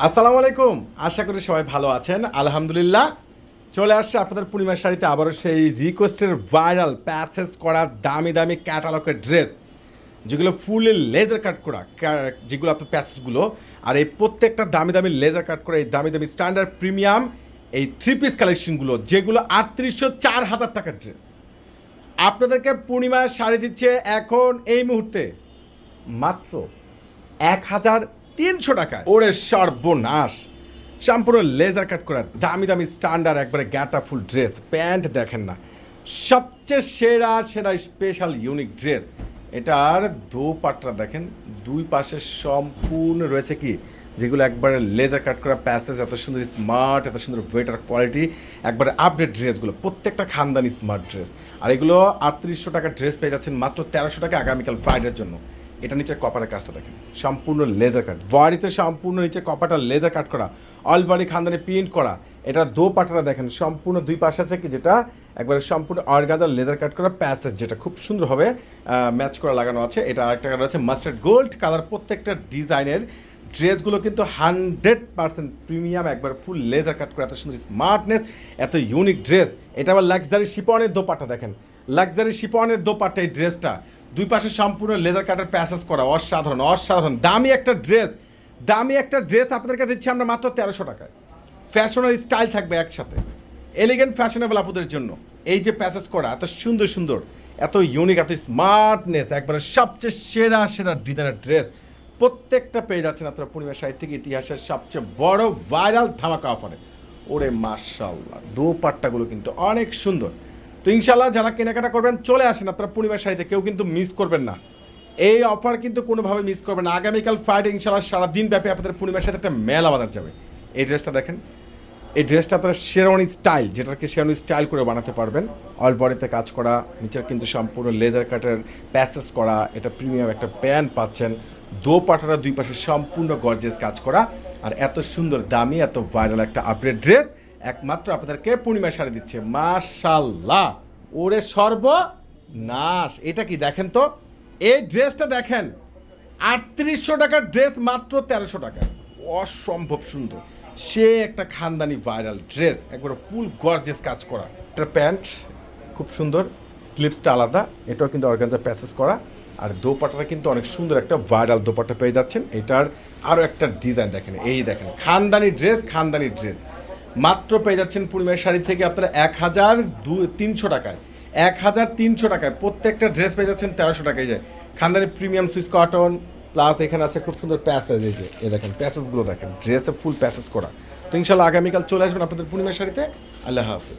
আসসালামু আলাইকুম। আশা করি সবাই ভালো আছেন। আলহামদুলিল্লাহ চলে আসছে আপনাদের পূর্ণিমার শাড়িতে আবারও সেই রিকোয়েস্টের ভাইরাল প্যাসেজ করা দামি দামি ক্যাটালগের ড্রেস, যেগুলো ফুলি লেজার কাট করা, যেগুলো আপনার প্যাসেজগুলো। আর এই প্রত্যেকটা দামি দামি লেজার কাট করা এই দামি দামি স্ট্যান্ডার্ড প্রিমিয়াম এই থ্রি পিস কালেকশনগুলো, যেগুলো 3800-4000 টাকার ড্রেস আপনাদেরকে পূর্ণিমার শাড়ি দিচ্ছে এখন এই মুহূর্তে মাত্র 1300 টাকায়। ওরে সর্বনাশ! সম্পূর্ণ লেজার কাট করা দামি দামি স্ট্যান্ডার্ড একবারে গ্যাটা ফুল ড্রেস, প্যান্ট দেখেন না, সবচেয়ে সেরা সেরা স্পেশাল ইউনিক ড্রেস। এটার দোপাট্টা দেখেন, দুই পাশে সম্পূর্ণ রয়েছে কি, যেগুলো একবারে লেজার কাট করা প্যাসেজ, এত সুন্দর স্মার্ট, এত সুন্দর ওয়েটার কোয়ালিটি, একবারে আপডেট ড্রেসগুলো, প্রত্যেকটা খানদানি স্মার্ট ড্রেস। আর এগুলো 3800 টাকার ড্রেস পেয়ে যাচ্ছেন মাত্র 1300 টাকা আগামীকাল ফ্রাইডের জন্য। এটা নিচে কপারের কাজটা দেখেন, সম্পূর্ণ লেজার কাট, বডিতে সম্পূর্ণ নিচে কপারটা লেজার কাট করা, অল বডি খানদানি প্রিন্ট করা। এটা দোপাট্টাটা দেখেন, সম্পূর্ণ দুই পাশে আছে কি, যেটা একবারে সম্পূর্ণ অর্গানজার লেজার কাট করা প্যাসেজ, যেটা খুব সুন্দরভাবে ম্যাচ করা লাগানো আছে। এটা আরেকটা কালার আছে মাস্টার্ড গোল্ড কালার। প্রত্যেকটা ডিজাইনের ড্রেসগুলো কিন্তু 100% প্রিমিয়াম, একবার ফুল লেজার কাট করা, এত সুন্দর স্মার্টনেস, এত ইউনিক ড্রেস। এটা আবার লাক্সারি শিপনের দোপাট্টা দেখেন, লাক্সারি শিপনের দোপাট্টা এই ড্রেসটা, দুই পাশে সম্পূর্ণ লেজার কাটার প্যাসেজ করা, অসাধারণ অসাধারণ দামি একটা ড্রেস। দামি একটা ড্রেস আপনাদেরকে দিচ্ছি আমরা মাত্র 1300 টাকায়। ফ্যাশন আর স্টাইল থাকবে একসাথে, এলিগেন্ট ফ্যাশনেবল আপুদের জন্য। এই যে প্যাসেজ করা এত সুন্দর সুন্দর, এত ইউনিক, এত স্মার্টনেস, একবারে সবচেয়ে সেরা সেরা ডিজাইনের ড্রেস প্রত্যেকটা পেয়ে যাচ্ছেন আপনারা পূর্ণিমা শাড়ি থেকে ইতিহাসের সবচেয়ে বড় ভাইরাল ধামাকা অফারে। ওরে মাশাআল্লাহ, দোপাট্টাগুলো কিন্তু অনেক সুন্দর। তো ইনশাল্লাহ যারা কেনাকাটা করবেন চলে আসেন আপনারা পূর্ণিমার শাড়িতে, কেউ কিন্তু মিস করবেন না এই অফার, কিন্তু কোনোভাবে মিস করবেন না। আগামীকাল ফ্রাইডে ইনশাল্লাহ সারাদিন ব্যাপী আপনাদের পূর্ণিমার সাথে একটা মেলা বাজার যাবে। এই ড্রেসটা দেখেন, এই ড্রেসটা আপনারা শেরওয়ানি স্টাইল, যেটাকে শেরওয়ানি স্টাইল করে বানাতে পারবেন। অল বডিতে কাজ করা, নিচের কিন্তু সম্পূর্ণ লেজার কাটের প্যাসেজ করা, এটা প্রিমিয়াম একটা প্যান্ট পাচ্ছেন। দোপাট্টাটা দুই পাশে সম্পূর্ণ গর্জিয়াস কাজ করা, আর এত সুন্দর দামি এত ভাইরাল একটা আপডেট ড্রেস একমাত্র আপনাদেরকে পূর্ণিমা শাড়ি দিচ্ছে। মাশাআল্লাহ, ওরে সর্বনাশ! এটা কি দেখেন তো, এই ড্রেসটা দেখেন, 3800 টাকার ড্রেস মাত্র 1300 টাকা, অসম্ভব সুন্দর। সে একটা খানদানি ভাইরাল ড্রেস, একবারে ফুল গর্জিয়াস কাজ করা। এটা প্যান্ট খুব সুন্দর, স্লিপসটা আলাদা, এটাও কিন্তু অর্গানজা প্যাসেজ করা। আর দোপাট্টাটা কিন্তু অনেক সুন্দর একটা ভাইরাল দোপাট্টা পেয়ে যাচ্ছেন। এটার আরও একটা ডিজাইন দেখেন, এই দেখেন খানদানি ড্রেস, খানদানি ড্রেস মাত্র পেয়ে যাচ্ছেন পূর্ণিমার শাড়ি থেকে আপনারা 1300 টাকায়। 1300 টাকায় প্রত্যেকটা ড্রেস পেয়ে যাচ্ছেন 1300 টাকায়। যায় খানদানি প্রিমিয়াম সুইস কটন, প্লাস এখানে আছে খুব সুন্দর প্যাসেজ, এই যে এই দেখেন প্যাসেজগুলো দেখেন, ড্রেসে ফুল প্যাসেজ করা। তো ইনশাল্লাহ আগামীকাল চলে আসবেন আপনাদের পূর্ণিমার শাড়িতে। আল্লাহ হাফেজ।